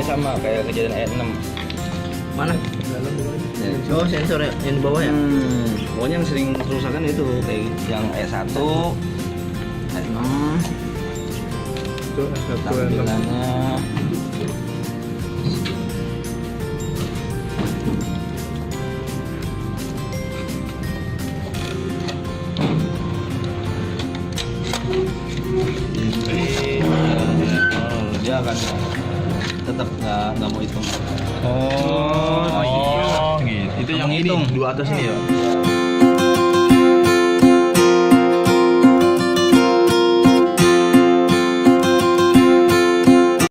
sama kayak kejadian E6. Mana? Oh, sensor ya, yang di bawah ya? Pokoknya yang sering kerusakan itu kayak yang E1, E6, Itu S1 tampilannya. Dia akan tetap nggak mau hitung. Oh, iya. Gitu. Itu yang ini Menghitung. dua atas ini ya.